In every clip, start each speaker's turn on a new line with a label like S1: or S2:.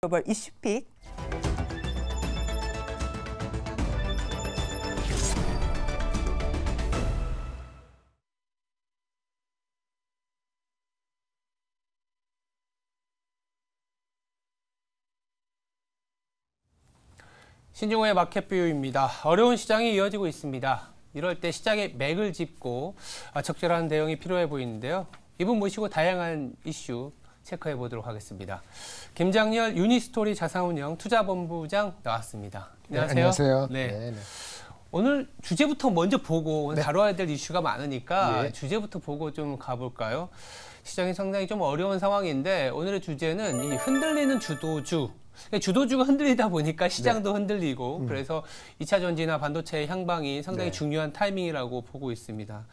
S1: 글로벌 이슈픽.
S2: 신종호의 마켓뷰입니다. 어려운 시장이 이어지고 있습니다. 이럴 때 시장에 맥을 짚고 적절한 대응이 필요해 보이는데요. 이분 모시고 다양한 이슈 체크해 보도록 하겠습니다. 김장렬 유니스토리 자산운용 투자본부장 나왔습니다. 안녕하세요.
S3: 네, 안녕하세요.
S2: 네.
S3: 네, 네.
S2: 오늘 주제부터 먼저 보고 오늘
S3: 네.
S2: 다뤄야 될 이슈가 많으니까
S3: 네.
S2: 주제부터 보고 좀 가볼까요? 시장이 상당히 좀 어려운 상황인데 오늘의 주제는 이 흔들리는 주도주. 주도주가 흔들리다 보니까 시장도 흔들리고 그래서 2차 전지나 반도체의 향방이 상당히 중요한 타이밍이라고 보고 있습니다.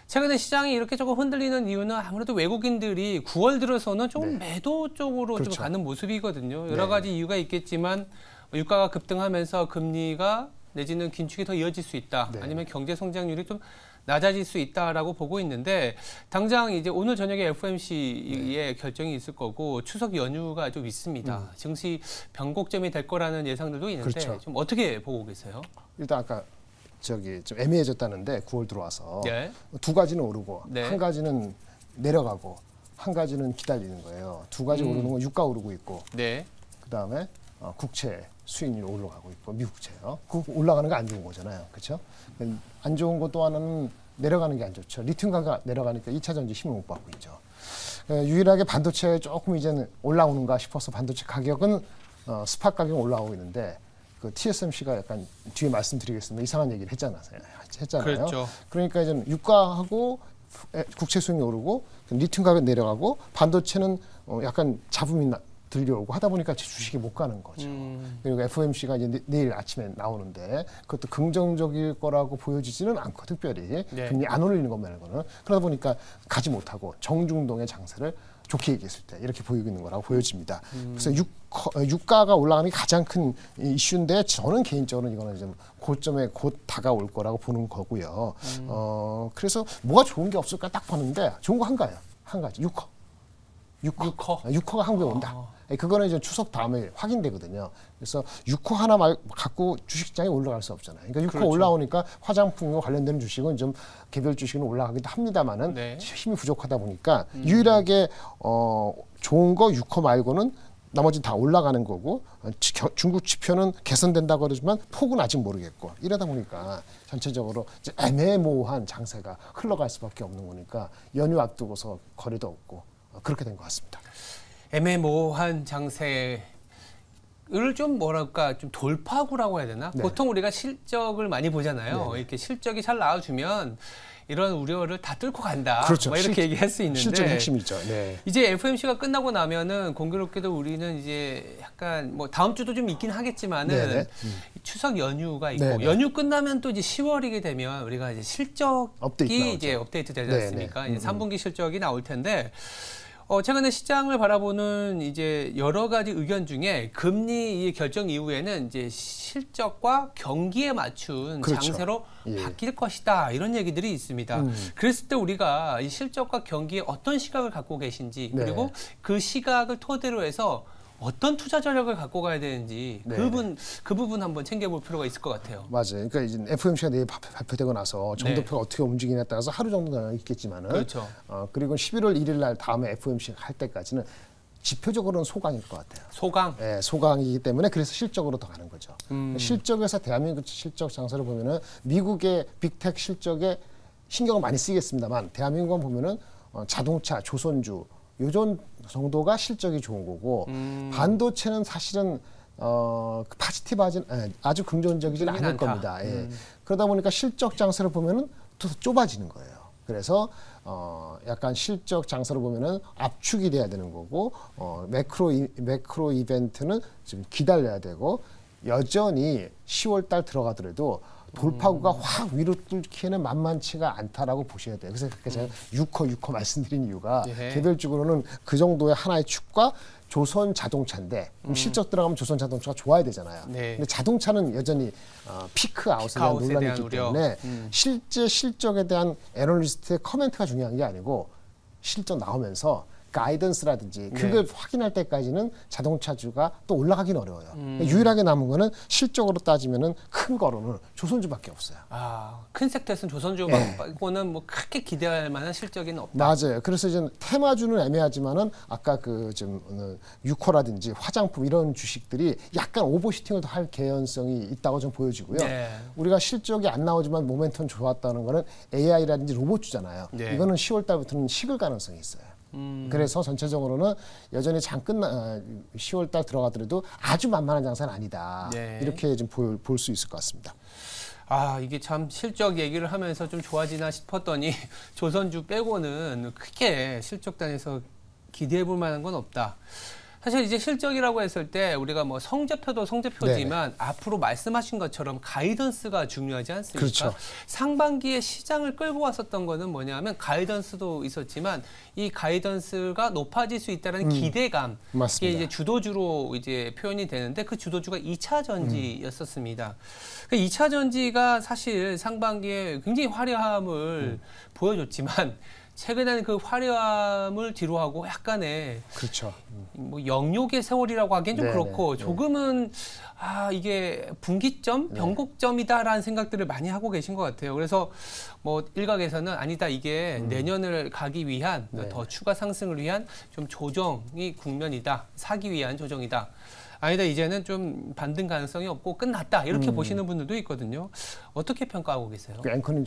S2: 최근에 시장이 이렇게 조금 흔들리는 이유는 아무래도 외국인들이 9월 들어서는 조금 매도 쪽으로
S3: 그렇죠.
S2: 좀 가는 모습이거든요. 여러 가지 이유가 있겠지만 유가가 급등하면서 금리가 내지는 긴축이 더 이어질 수 있다. 아니면 경제 성장률이 좀 낮아질 수 있다라고 보고 있는데 당장 이제 오늘 저녁에 FOMC의 결정이 있을 거고 추석 연휴가 좀 있습니다. 증시 변곡점이 될 거라는 예상들도 있는데
S3: 그렇죠.
S2: 좀 어떻게 보고 계세요?
S3: 일단 아까 좀 애매해졌다는데 9월 들어와서
S2: 네.
S3: 두 가지는 오르고
S2: 네.
S3: 한 가지는 내려가고 한 가지는 기다리는 거예요. 두 가지 오르는 건 유가 오르고 있고
S2: 네.
S3: 그다음에 국채 수익률 올라가고 있고 미국채요. 그 올라가는 게 안 좋은 거잖아요. 그렇죠? 안 좋은 것 또 하나는 내려가는 게 안 좋죠. 리튬 가격 내려가니까 2차 전지 힘을 못 받고 있죠. 유일하게 반도체 조금 이제는 올라오는가 싶어서 반도체 가격은 스팟 가격은 올라오고 있는데 그 TSMC가 약간 뒤에 말씀드리겠습니다. 이상한 얘기를 했잖아요.
S2: 그렇죠.
S3: 그러니까 이제 유가하고 국채 수익이 오르고 리튬 가격 내려가고 반도체는 약간 잡음이 들려오고 하다 보니까 주식이 못 가는 거죠. 그리고 FOMC가 이제 내일 아침에 나오는데 그것도 긍정적일 거라고 보여지지는 않고 특별히 금리 안 올리는 것 말고는 그러다 보니까 가지 못하고 정중동의 장세를 좋게 얘기했을 때 이렇게 보이고 있는 거라고 보여집니다. 그래서 유가가 올라가는 게 가장 큰 이슈인데 저는 개인적으로는 이거는 좀 고점에 곧 다가올 거라고 보는 거고요. 그래서 뭐가 좋은 게 없을까 딱 봤는데 좋은 거 한 가지 유커가 한국에 온다. 그거는 이제 추석 다음에 확인되거든요. 그래서 유커 하나 갖고 주식시장에 올라갈 수 없잖아요. 그러니까 유커 올라오니까 화장품과 관련되는 주식은 좀 개별 주식은 올라가기도 합니다만은 힘이 부족하다 보니까 유일하게 좋은 거 유커 말고는 나머지 다 올라가는 거고 중국 지표는 개선된다고 그러지만 폭은 아직 모르겠고 이러다 보니까 전체적으로 이제 애매모호한 장세가 흘러갈 수밖에 없는 거니까 연휴 앞두고서 거래도 없고 그렇게 된 것 같습니다.
S2: 애매모호한 장세를 좀 뭐랄까 좀 돌파구라고 해야 되나? 보통 우리가 실적을 많이 보잖아요. 이렇게 실적이 잘 나와주면 이런 우려를 다 뚫고 간다.
S3: 그렇죠.
S2: 뭐 이렇게 얘기할 수 있는데
S3: 실적 핵심이죠.
S2: 이제 FOMC가 끝나고 나면은 공교롭게도 우리는 이제 약간 뭐 다음 주도 좀 있긴 하겠지만은 추석 연휴가 있고 연휴 끝나면 또 이제 10월이게 되면 우리가 이제 실적이 이제 업데이트 되지 않습니까? 이제 3분기 실적이 나올 텐데. 최근에 시장을 바라보는 이제 여러 가지 의견 중에 금리 결정 이후에는 이제 실적과 경기에 맞춘 장세로 바뀔 것이다 이런 얘기들이 있습니다. 그랬을 때 우리가 이 실적과 경기에 어떤 시각을 갖고 계신지 그리고 그 시각을 토대로 해서 어떤 투자 전략을 갖고 가야 되는지 그 부분 한번 챙겨볼 필요가 있을 것 같아요.
S3: 맞아요. 그러니까 이제 FOMC가 내일 발표되고 나서 정도표가 어떻게 움직이냐에 따라서 하루 정도는 있겠지만은 그리고 11월 1일 날 다음에 FOMC 할 때까지는 지표적으로는 소강일 것 같아요.
S2: 소강?
S3: 네, 소강이기 때문에 그래서 실적으로 더 가는 거죠. 실적에서 대한민국 실적 장사를 보면은 미국의 빅텍 실적에 신경을 많이 쓰겠습니다만 대한민국은 보면은 자동차, 조선주 요전 정도가 실적이 좋은 거고 반도체는 사실은 파지티브하진 아주 긍정적이지는 않을 겁니다. 그러다 보니까 실적 장세를 보면은 더 좁아지는 거예요. 그래서 약간 실적 장세를 보면은 압축이 돼야 되는 거고 매크로 이벤트는 좀 기다려야 되고 여전히 10월 달 들어가더라도 돌파구가 확 위로 뚫기에는 만만치가 않다라고 보셔야 돼요. 그래서 제가 유커 말씀드린 이유가 개별적으로는 그 정도의 하나의 축과 조선 자동차인데 실적 들어가면 조선 자동차가 좋아야 되잖아요. 근데 자동차는 여전히 피크 아웃에 대한 논란이 있기 때문에 실제 실적에 대한 애널리스트의 커멘트가 중요한 게 아니고 실적 나오면서 가이던스라든지 그걸 확인할 때까지는 자동차주가 또 올라가긴 어려워요. 유일하게 남은 거는 실적으로 따지면은 큰 거로는 조선주밖에 없어요.
S2: 큰 섹터에서는 조선주 말고는 뭐 크게 기대할 만한 실적이 없다.
S3: 맞아요. 그래서 이제 테마주는 애매하지만은 아까 그 좀 유코라든지 화장품 이런 주식들이 약간 오버슈팅을 더 할 개연성이 있다고 좀 보여지고요. 우리가 실적이 안 나오지만 모멘텀 좋았다는 거는 AI라든지 로봇주잖아요. 이거는 10월 달부터는 식을 가능성이 있어요. 그래서 전체적으로는 여전히 10월 달 들어가더라도 아주 만만한 장사는 아니다. 이렇게 좀 볼 수 있을 것 같습니다.
S2: 이게 참 실적 얘기를 하면서 좀 좋아지나 싶었더니 조선주 빼고는 크게 실적단에서 기대해 볼 만한 건 없다. 사실 이제 실적이라고 했을 때 우리가 뭐 성적표도 성적표지만 앞으로 말씀하신 것처럼 가이던스가 중요하지 않습니까?
S3: 그렇죠.
S2: 상반기에 시장을 끌고 왔었던 거는 뭐냐면 가이던스도 있었지만 이 가이던스가 높아질 수 있다는 기대감, 이게 이제 주도주로 이제 표현이 되는데 그 주도주가 2차 전지였었습니다. 그 2차 전지가 사실 상반기에 굉장히 화려함을 보여줬지만 최근에는 그 화려함을 뒤로하고 약간의
S3: 그렇죠.
S2: 뭐 영욕의 세월이라고 하기엔 좀 그렇고 조금은 이게 분기점, 변곡점이다라는 생각들을 많이 하고 계신 것 같아요. 그래서 뭐 일각에서는 아니다, 이게 내년을 가기 위한 더 추가 상승을 위한 좀 조정이 국면이다, 사기 위한 조정이다. 아니다, 이제는 좀 반등 가능성이 없고 끝났다, 이렇게 보시는 분들도 있거든요. 어떻게 평가하고 계세요?
S3: 그 앵커님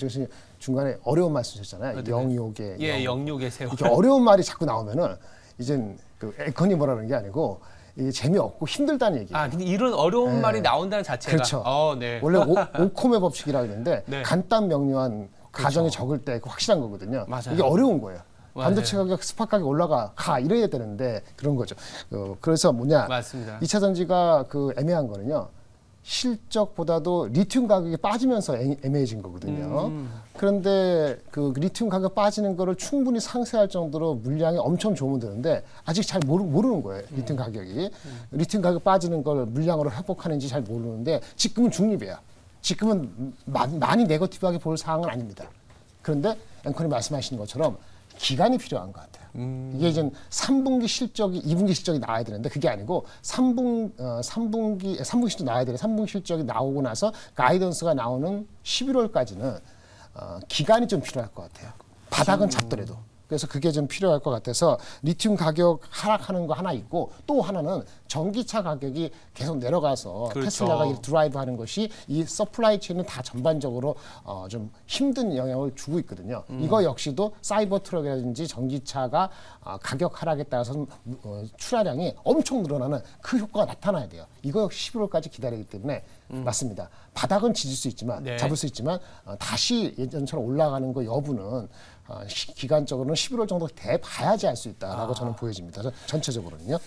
S3: 중간에 어려운 말씀 하셨잖아요. 영욕의
S2: 영욕의 세월.
S3: 이렇게 어려운 말이 자꾸 나오면은 이젠 그 앵커님 뭐라는 게 아니고 이게 재미없고 힘들다는 얘기예요.
S2: 근데 이런 어려운 말이 나온다는 자체가.
S3: 그렇죠. 원래 오콤의 법칙이라고 했는데 간단 명료한 가정이 적을 때 확실한 거거든요. 이게 어려운 거예요. 반도체 가격, 스팟 가격 올라가 이래야 되는데 그런 거죠. 그래서
S2: 맞습니다.
S3: 2차 전지가 그 애매한 거는요. 실적보다도 리튬 가격이 빠지면서 애매해진 거거든요. 그런데 그 리튬 가격 빠지는 거를 충분히 상쇄할 정도로 물량이 엄청 좋으면 되는데 아직 잘 모르는 거예요. 리튬 가격이. 리튬 가격 빠지는 걸 물량으로 회복하는지 잘 모르는데 지금은 중립이에요. 지금은 많이 네거티브하게 볼 사항은 아닙니다. 그런데 앵커님 말씀하신 것처럼 기간이 필요한 것 같아요. 이게 이제 3분기 실적이 2분기 실적이 나와야 되는데 그게 아니고 3분기 실적 나와야 되는데 3분기 실적이 나오고 나서 가이던스가 나오는 11월까지는 기간이 좀 필요할 것 같아요. 바닥은 잡더라도. 그래서 그게 좀 필요할 것 같아서 리튬 가격 하락하는 거 하나 있고 또 하나는 전기차 가격이 계속 내려가서 테슬라가 드라이브하는 것이 이 서플라이 체인은 다 전반적으로 좀 힘든 영향을 주고 있거든요. 이거 역시도 사이버 트럭이라든지 전기차가 가격 하락에 따라서 출하량이 엄청 늘어나는 그 효과가 나타나야 돼요. 이거 역시 11월까지 기다리기 때문에 맞습니다. 바닥은 지질 수 있지만 잡을 수 있지만 다시 예전처럼 올라가는 거 여부는 기간적으로는 11월 정도 돼 봐야지 알 수 있다라고 저는 보여집니다. 전체적으로는요.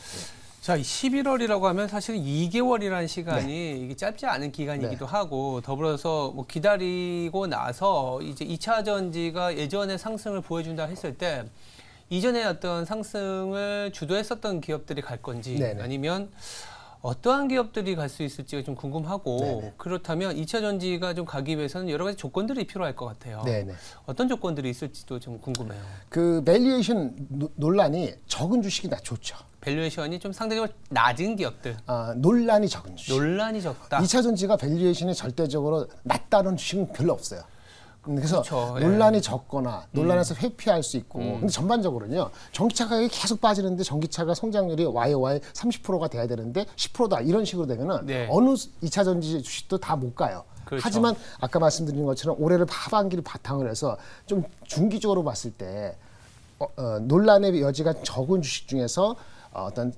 S2: 자, 11월이라고 하면 사실 2개월이라는 시간이 이게 짧지 않은 기간이기도 하고 더불어서 뭐 기다리고 나서 이제 2차 전지가 예전에 상승을 보여준다 했을 때 이전에 어떤 상승을 주도했었던 기업들이 갈 건지 아니면 어떠한 기업들이 갈 수 있을지가 좀 궁금하고 그렇다면 2차 전지가 좀 가기 위해서는 여러 가지 조건들이 필요할 것 같아요. 어떤 조건들이 있을지도 좀 궁금해요.
S3: 그 밸류에이션 논란이 적은 주식이 좋죠.
S2: 밸류에이션이 좀 상대적으로 낮은 기업들.
S3: 논란이 적은 주식.
S2: 논란이 적다.
S3: 2차 전지가 밸류에이션이 절대적으로 낮다는 주식은 별로 없어요. 그래서 논란이 적거나 논란에서 회피할 수 있고 근데 전반적으로는요. 전기차 가격이 계속 빠지는데 전기차가 성장률이 YOY 30%가 돼야 되는데 10%다 이런 식으로 되면은 어느 2차 전지 주식도 다 못 가요. 하지만 아까 말씀드린 것처럼 올해를 하반기를 바탕으로 해서 좀 중기적으로 봤을 때 논란의 여지가 적은 주식 중에서 어떤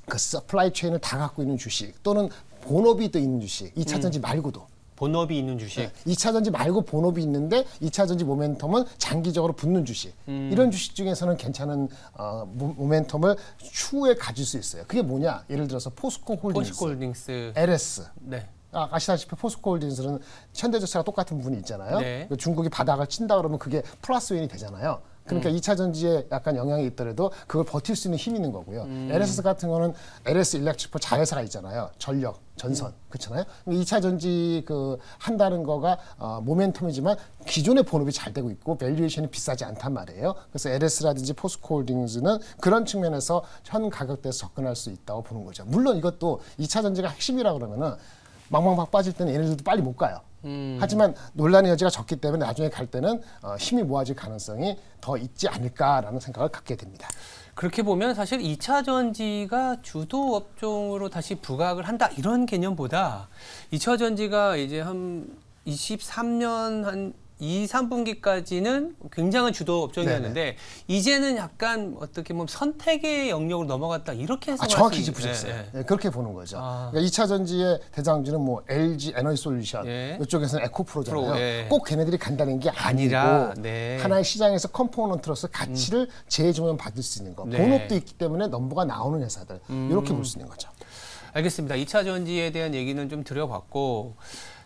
S3: 그 서플라이 체인을 다 갖고 있는 주식 또는 본업이 또 있는 주식 2차 전지 말고도
S2: 본업이 있는 주식.
S3: 2차 전지 말고 본업이 있는데 2차 전지 모멘텀은 장기적으로 붙는 주식. 이런 주식 중에서는 괜찮은 모멘텀을 추후에 가질 수 있어요. 그게 뭐냐? 예를 들어서 포스코 홀딩스, LS. 아시다시피 포스코 홀딩스는 현대자동차가 똑같은 부분이 있잖아요. 중국이 바닥을 친다 그러면 그게 플러스 요인이 되잖아요. 그러니까 2차 전지에 약간 영향이 있더라도 그걸 버틸 수 있는 힘이 있는 거고요. LS 같은 거는 LS 일렉트리포 자회사가 있잖아요. 전력, 전선, 그렇잖아요. 2차 전지 그 한다는 거가 모멘텀이지만 기존의 본업이 잘 되고 있고 밸류에이션이 비싸지 않단 말이에요. 그래서 LS라든지 포스코홀딩스는 그런 측면에서 현 가격대에서 접근할 수 있다고 보는 거죠. 물론 이것도 2차 전지가 핵심이라 그러면은 막막막 빠질 때는 얘네들도 빨리 못 가요. 하지만 논란의 여지가 적기 때문에 나중에 갈 때는 힘이 모아질 가능성이 더 있지 않을까라는 생각을 갖게 됩니다.
S2: 그렇게 보면 사실 2차 전지가 주도 업종으로 다시 부각을 한다 이런 개념보다 2차 전지가 이제 한 23년 한 2, 3분기까지는 굉장한 주도 업종이었는데 네네. 이제는 약간 어떻게 보면 선택의 영역으로 넘어갔다 이렇게 해서
S3: 정확히 짚으셨어요. 네. 네, 그렇게 보는 거죠. 그러니까 2차 전지의 대장주는 뭐 LG 에너지 솔루션 이쪽에서는 에코프로잖아요. 꼭 걔네들이 간다는 게 아니라 하나의 시장에서 컴포넌트로서 가치를 재조명 받을 수 있는 거. 본업도 있기 때문에 넘버가 나오는 회사들 이렇게 볼 수 있는 거죠.
S2: 알겠습니다. 2차 전지에 대한 얘기는 좀 드려봤고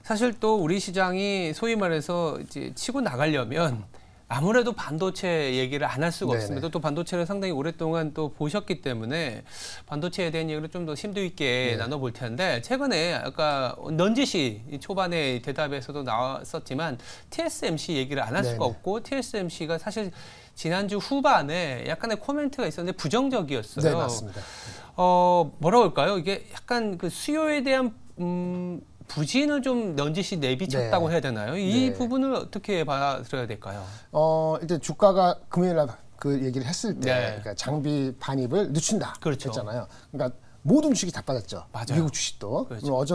S2: 사실 또 우리 시장이 소위 말해서 이제 치고 나가려면 아무래도 반도체 얘기를 안 할 수가 없습니다. 또 반도체를 상당히 오랫동안 또 보셨기 때문에 반도체에 대한 얘기를 좀 더 심도 있게 나눠볼 텐데 최근에 아까 넌지시 초반에 대답에서도 나왔었지만 TSMC 얘기를 안 할 수가 없고 TSMC가 사실 지난주 후반에 약간의 코멘트가 있었는데 부정적이었어요.
S3: 네, 맞습니다.
S2: 뭐라고 할까요? 이게 약간 그 수요에 대한 부진을 좀 넌지시 내비쳤다고 해야 되나요? 이 부분을 어떻게 받아들여야 될까요?
S3: 일단 주가가 금요일날 그 얘기를 했을 때 그러니까 장비 반입을 늦춘다 했잖아요. 그러니까 모든 주식이 다 빠졌죠.
S2: 맞아요.
S3: 미국 주식도. 그렇죠.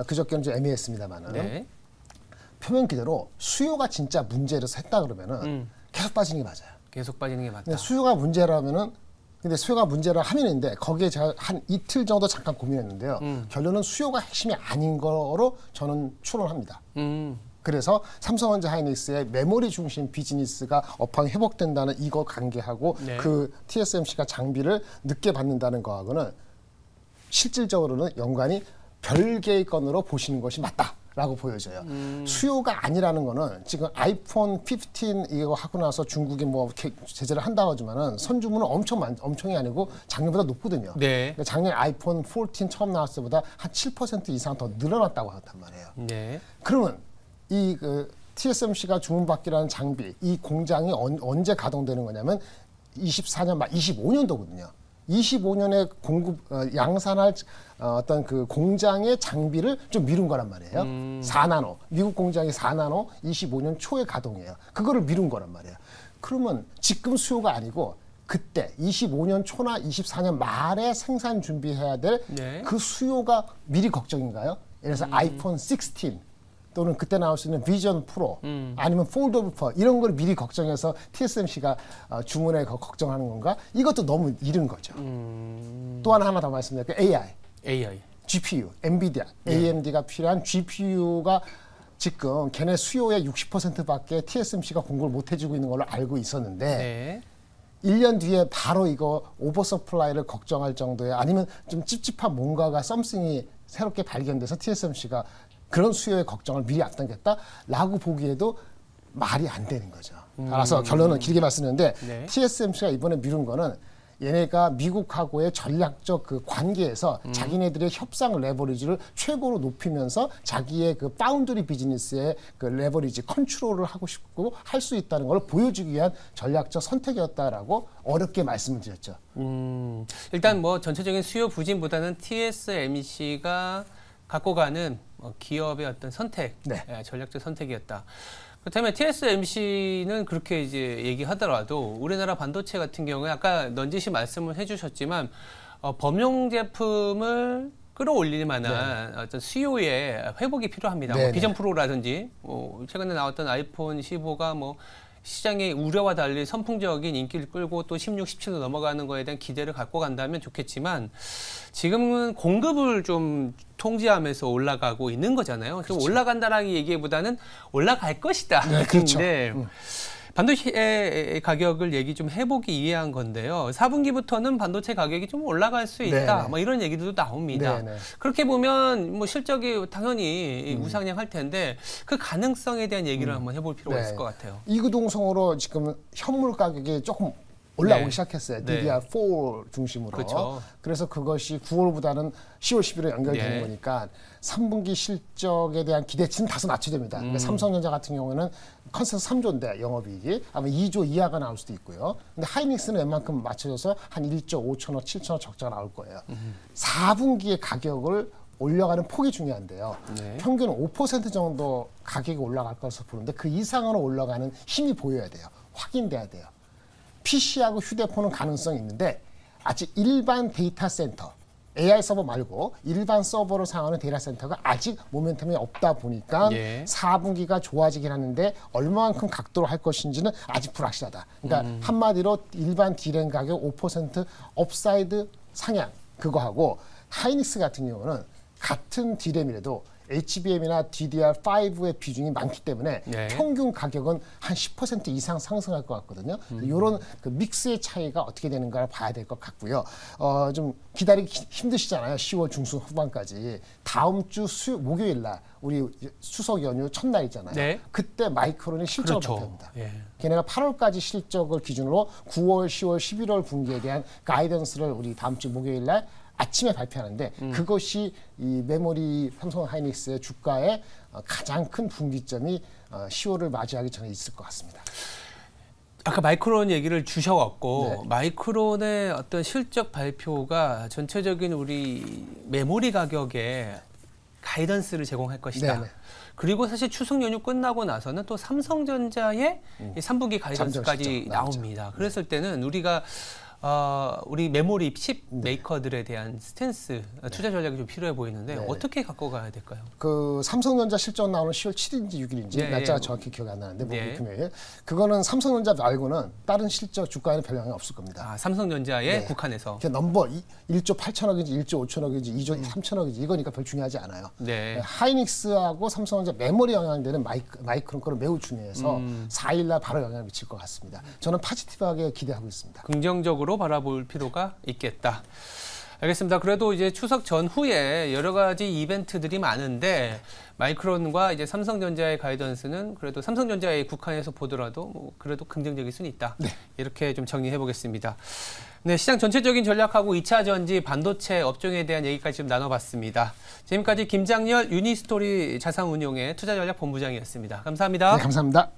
S3: 그저께는 좀 애매했습니다만은 표면 그대로 수요가 진짜 문제라서 했다 그러면은 계속 빠지는 게 맞아요.
S2: 계속 빠지는 게 맞다.
S3: 수요가 문제라면은 근데 수요가 문제라 하면인데 거기에 제가 한 이틀 정도 잠깐 고민했는데요. 결론은 수요가 핵심이 아닌 거로 저는 추론합니다. 그래서 삼성전자 하이닉스의 메모리 중심 비즈니스가 업황 회복된다는 이거 관계하고 그 TSMC가 장비를 늦게 받는다는 거하고는 실질적으로는 연관이 별개의 건으로 보시는 것이 맞다. 라고 보여져요. 수요가 아니라는 거는 지금 아이폰 15 이거 하고 나서 중국이 뭐 제재를 한다고 하지만은 선주문은 엄청이 아니고 작년보다 높거든요. 그러니까 작년 아이폰 14 처음 나왔을 때보다 한 7% 이상 더 늘어났다고 한단 말이에요. 그러면 이 TSMC가 주문받기라는 장비, 이 공장이 언제 가동되는 거냐면 24년 말 25년도거든요. 25년에 양산할 어떤 그 공장의 장비를 좀 미룬 거란 말이에요. 4나노. 미국 공장이 4나노 25년 초에 가동해요. 그거를 미룬 거란 말이에요. 그러면 지금 수요가 아니고 그때 25년 초나 24년 말에 생산 준비해야 될 그 수요가 미리 걱정인가요? 예를 들어서 아이폰 16 또는 그때 나올 수 있는 비전 프로 아니면 폴더블 프로 이런 걸 미리 걱정해서 TSMC가 주문에 걱정하는 건가? 이것도 너무 이른 거죠. 또 하나 더 말씀드릴게요. AI, GPU, 엔비디아, AMD가 필요한 GPU가 지금 걔네 수요의 60%밖에 TSMC가 공급을 못 해주고 있는 걸로 알고 있었는데 1년 뒤에 바로 이거 오버서플라이를 걱정할 정도의 아니면 좀 찝찝한 뭔가가 썸씽이 새롭게 발견돼서 TSMC가 그런 수요의 걱정을 미리 앞당겼다라고 보기에도 말이 안 되는 거죠. 따라서 결론은 길게 말씀드렸는데 TSMC가 이번에 미룬 거는 얘네가 미국하고의 전략적 그 관계에서 자기네들의 협상 레버리지를 최고로 높이면서 자기의 그 파운드리 비즈니스의 그 레버리지 컨트롤을 하고 싶고 할 수 있다는 걸 보여주기 위한 전략적 선택이었다라고 어렵게 말씀을 드렸죠.
S2: 일단 뭐 전체적인 수요 부진보다는 TSMC가 갖고 가는 기업의 어떤 선택, 전략적 선택이었다. 그렇다면 TSMC는 그렇게 이제 얘기하더라도 우리나라 반도체 같은 경우에 아까 넌지시 말씀을 해주셨지만 범용 제품을 끌어올릴 만한 어떤 수요의 회복이 필요합니다. 뭐 비전 프로라든지 최근에 나왔던 아이폰 15가 뭐 시장의 우려와 달리 선풍적인 인기를 끌고 또 16, 17로 넘어가는 거에 대한 기대를 갖고 간다면 좋겠지만 지금은 공급을 좀 통제하면서 올라가고 있는 거잖아요. 그래서 올라간다라는 얘기보다는 올라갈 것이다.
S3: 그렇죠.
S2: 반도체 가격을 얘기 좀 해보기 위한 건데요. 4분기부터는 반도체 가격이 좀 올라갈 수 있다.
S3: 네네.
S2: 뭐 이런 얘기도 나옵니다.
S3: 네네.
S2: 그렇게 보면 뭐 실적이 당연히 우상향할 텐데 그 가능성에 대한 얘기를 한번 해볼 필요가 있을 것 같아요.
S3: 이구동성으로 지금 현물 가격이 조금 올라오기
S2: 네.
S3: 시작했어요.
S2: 네.
S3: DDR4 중심으로.
S2: 그렇죠.
S3: 그래서 그것이 9월보다는 10월, 11월 연결되는
S2: 네.
S3: 거니까 3분기 실적에 대한 기대치는 다소 낮춰집니다. 그러니까 삼성전자 같은 경우는 컨센서스 3조인데 영업이익이 아마 2조 이하가 나올 수도 있고요. 근데 하이닉스는 웬만큼 맞춰져서 한 1조 5천억, 7천억 적자가 나올 거예요. 4분기의 가격을 올려가는 폭이 중요한데요.
S2: 네.
S3: 평균 5% 정도 가격이 올라갈 것으로 보는데 그 이상으로 올라가는 힘이 보여야 돼요. 확인돼야 돼요. PC하고 휴대폰은 가능성이 있는데 아직 일반 데이터 센터, AI 서버 말고 일반 서버로 사용하는 데이터 센터가 아직 모멘텀이 없다 보니까
S2: 예.
S3: 4분기가 좋아지긴 하는데 얼마만큼 각도로 할 것인지는 아직 불확실하다. 그러니까 한마디로 일반 D램 가격 5% 업사이드 상향 그거하고 하이닉스 같은 경우는 같은 D램이라도 HBM이나 DDR5의 비중이 많기 때문에
S2: 네.
S3: 평균 가격은 한 10% 이상 상승할 것 같거든요. 이런 그 믹스의 차이가 어떻게 되는가를 봐야 될 것 같고요. 좀 기다리기 힘드시잖아요. 10월 중순 후반까지. 다음 주 목요일 날 우리 추석 연휴 첫날이잖아요.
S2: 네.
S3: 그때 마이크론이 실적을
S2: 그렇죠.
S3: 발표합니다.
S2: 예.
S3: 걔네가 8월까지 실적을 기준으로 9월, 10월, 11월 분기에 대한 가이던스를 우리 다음 주 목요일 날 아침에 발표하는데 그것이 이 메모리 삼성 하이닉스의 주가의 가장 큰 분기점이 10월을 맞이하기 전에 있을 것 같습니다.
S2: 아까 마이크론 얘기를 주셔갖고
S3: 네.
S2: 마이크론의 어떤 실적 발표가 전체적인 우리 메모리 가격에 가이던스를 제공할 것이다.
S3: 네네.
S2: 그리고 사실 추석 연휴 끝나고 나서는 또 삼성전자의 이 3분기 가이던스까지
S3: 잠정 실적
S2: 나옵니다. 그랬을 때는 우리가 우리 메모리 칩 메이커들에 대한 스탠스, 투자 전략이 좀 필요해 보이는데
S3: 네.
S2: 어떻게 갖고 가야 될까요?
S3: 그 삼성전자 실적 나오는 10월 7일인지 6일인지
S2: 네,
S3: 날짜가
S2: 예.
S3: 정확히 기억이 안 나는데
S2: 네.
S3: 금요일 그거는 삼성전자 말고는 다른 실적 주가에는 별 영향이 없을 겁니다.
S2: 삼성전자의
S3: 네.
S2: 국한에서.
S3: 그 넘버 1조 8천억인지 1조 5천억인지 2조 3천억인지 이거니까 별 중요하지 않아요.
S2: 네.
S3: 하이닉스하고 삼성전자 메모리 영향되는 마이크론 거는 매우 중요해서 4일날 바로 영향을 미칠 것 같습니다. 저는 포지티브하게 기대하고 있습니다.
S2: 긍정적으로 바라볼 필요가 있겠다. 알겠습니다. 그래도 이제 추석 전후에 여러 가지 이벤트들이 많은데 마이크론과 이제 삼성전자의 가이던스는 그래도 삼성전자의 국한에서 보더라도 뭐 그래도 긍정적일 수는 있다.
S3: 네.
S2: 이렇게 좀 정리해 보겠습니다. 네, 시장 전체적인 전략하고 2차 전지 반도체 업종에 대한 얘기까지 좀 나눠봤습니다. 지금까지 김장렬 유니스토리 자산운용의 투자전략본부장이었습니다. 감사합니다.
S3: 네, 감사합니다.